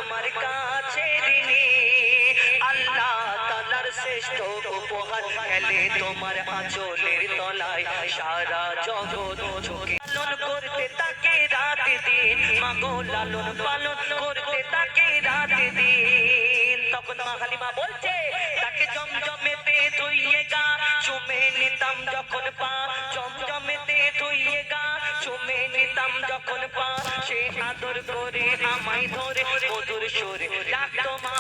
তোমার কাছে ঋণী আল্লাহ তাআলার শ্রেষ্ঠ উপহার এলে তোমার আঁচলের তলায় সারা জগৎ ঝুঁকে লালন করতে তাকে রাত দিন মাগো লালন পালন করতে তাকে রাত দিন তখন মা হালিমা বলছে তাকে জমজমেতে ধুইয়ে গা চুমে নিতাম যখন পা জমজমেতে ধুইয়ে গা চুমে নিতাম যখন পা সে আদর করে আমায় ধরে মধুর সুরে ডাকতো মা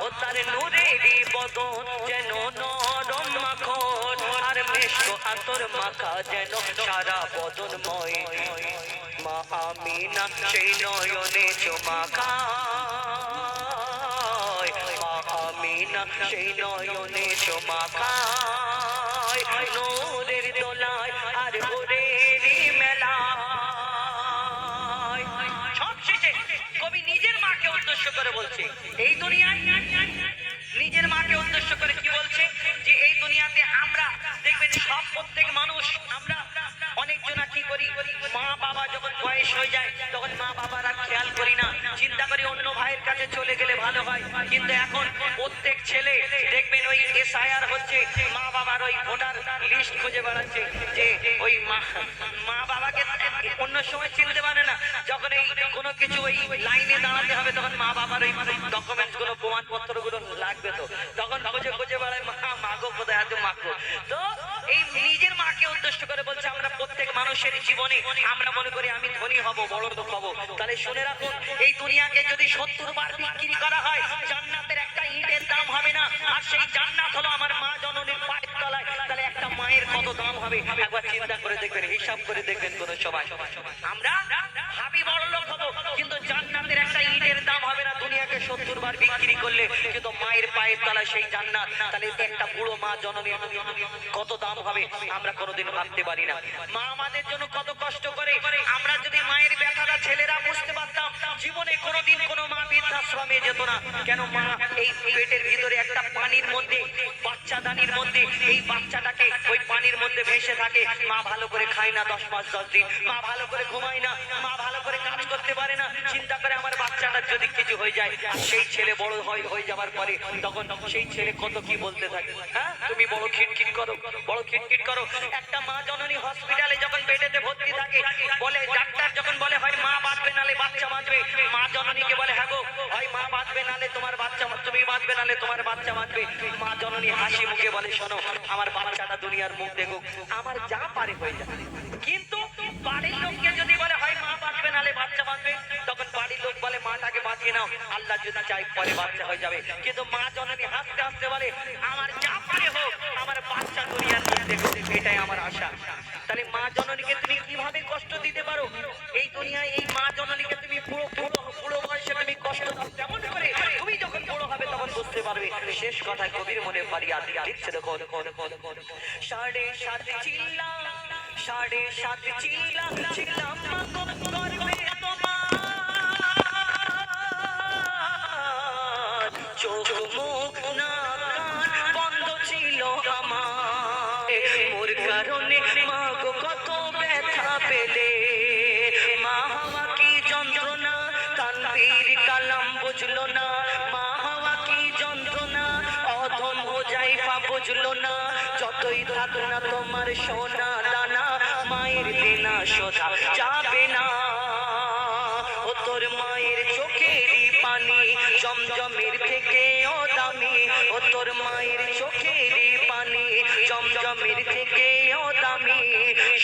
ও তার নূরেরই বদন যেন নরম মাখন আর মেশক আতর মাখা যেন সারা বদনময় মা আমিনা সেই নয়নে চুমা খায় মা আমিনা সেই নয়নে চুমা খায় নূরের দোলায় আর ভোরেরই মেলায় সবশেষে কবি নিজের মাকে উদ্দেশ্য করে বলছে এই দুনিয়ায় নিজের মাকে উদ্দেশ্য করে কি বলছে যে এই দুনিয়াতে আমরা দেখবেন সব প্রত্যেক মানুষ আমরা অনেকজনা কি করি মা বাবা যখন বয়স হয়ে যায় তখন মা বাবার আর খেয়াল করি না চিন্তা করি অন্য ভাইয়ের কাছে চলে গেলে ভালো হয় কিন্তু এখন প্রত্যেক ছেলে দেখবেন ওই এসআইআর হচ্ছে মা বাবার ওই ভোটার লিস্ট খুঁজে বেড়াচ্ছে যে ওই মা বাবাকে অন্য সময় চিনতে পারে না যখন এই কোনো কিছু ওই লাইনে দাঁড়াতে হবে তখন মা বাবার ওই ডকুমেন্টস গুলো প্রমাণপত্র গুলো লাগবে তো তখন খুঁজে খুঁজে বেড়ায় মাগো কোথায় আছে মাগো তো এই নিজের মাকে উদ্দেশ্য করে বলছে আমরা প্রত্যেক মানুষের জীবনে আমরা মনে করি আমি ধনী হব বড় লোক হব তাহলে শুনে রাখুন এই দুনিয়াকে যদি 70 বার বিক্রি করা হয় জান্নাতের একটা ইটের দাম হবে না আর সেই জান্নাত হলো আমার মা জননীর পায়ের তলায় তাহলে একটা মায়ের কত দাম হবে একবার চিন্তা করে দেখবেন হিসাব করে দেখবেন কোন সময় আমরা ভাবি বড় লোক হব কিন্তু জান্নাতের একটা ইটের দাম হবে না দুনিয়াকে 70 বার বিক্রি করলে কিন্তু মায়ের পায়ের তলায় সেই জান্নাত তাহলে একটা বুড়ো মা জননীর কত দাম হবে আমরা কোনোদিন ভাবতে পারি না মা আমাদের জন্য কত কষ্ট করে আমরা যদি মায়ের ব্যথাটা ছেলেরা বুঝতে পারতাম জীবনে কোনোদিন কোনো মা বৃদ্ধাশ্রমে যেত না কেন মা এই পেটের ভিতরে একটা পানির মধ্যে বাচ্চাদানির মধ্যে এই বাচ্চাটাকে ওই পানির মধ্যে ভেসে থাকে মা ভালো করে খায় না 10 মাস 10 দিন মা ভালো করে ঘুমায় না মা ভালো করে কাজ করতে পারে না চিন্তা করে আমার বাচ্চাটার যদি কিছু হয়ে যায় সেই ছেলে বড় হয়ে যাবার পরে তখন সেই ছেলে কত কি বলতে থাকে হ্যাঁ তুমি বড় খিটখিট করো বড় খিটখিট করো একটা মা জননী হসপিটালে যখন বেডেতে ভর্তি থাকে বলে ডাক্তার যখন বলে হয় মা বাঁচবে নালে বাচ্চা বাঁচবে মা জননীকে বলে হ্যাঁ গো হয় মা বাঁচবে নালে তোমার বাচ্চা তুমি বাঁচবে নালে তোমার বাচ্চা বাঁচবে মা জননী হাসি মুখে বলে শোনো আমার বাচ্চাটা দুনিয়ার মুখ দেখুক আমার যা পারে হয়ে যাবে কিন্তু বাড়ির লোককে যদি বলে হয় মা বাঁচবে নালে বাচ্চা বাঁচবে তখন বাড়ির লোক বলে মাটাকে বাঁচিয়ে নাও আল্লাহ যদি চাই পরে বাচ্চা হয়ে যাবে কিন্তু মা জননী হাসতে হাসতে বলে আমার যা পারে হোক আমার বাচ্চা দুনিয়ার মুখ দেখুক এটাই আমার আশা তাহলে মা জননীকে তুমি কিভাবে কষ্ট দিতে পারো এই দুনিয়ায় এই মা জননীকে তুমি পুরো বয়সে তুমি কষ্ট দাও তেমন করে তুমি যখন বড় হবে তখন বুঝতে পারবে শেষ কথায় কবির মনে ফারিয়াদ দিচ্ছে দেখো 7.5 চিল্লা 7.5 চিল্লা চিল্লাম মাগো করবে তোমার চোখ মুখ নাক বন্ধ ছিল আমার মোর কারণে মাগো কত ব্যথা পেলে মা হওয়া কি যন্ত্রণা তানবীর কালাম বুঝলো না মা হওয়া কি যন্ত্রণা অধম হুজাইফা বুঝলো না যতই থাক না তোমার সোনা দানা মায়ের দেনা সোজা যাবে না ও তোর মায়ের চোখেরই পানি জমজমের থেকে ও দামি ও তোর মায়ের চোখেরই পানি জমজমের থেকে ও দামি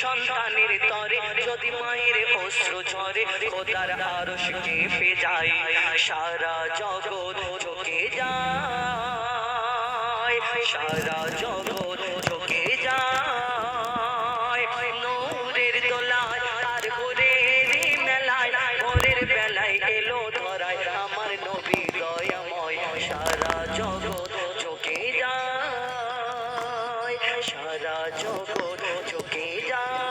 সন্তানের তরে যদি মায়ের অশ্রু ঝরে খোদার আরশ কেঁপে যায় সারা জগৎ ঝুঁকে যায় সারা জগৎ ঝুঁকে যায় নূরের দোলায় আর ভোরের মেলায় ভোরের বেলায় এলো ধরায় আমার নবী দয়াময় সারা জগৎ ঝুঁকে যায় সারা জগৎ ঝুঁকে যায়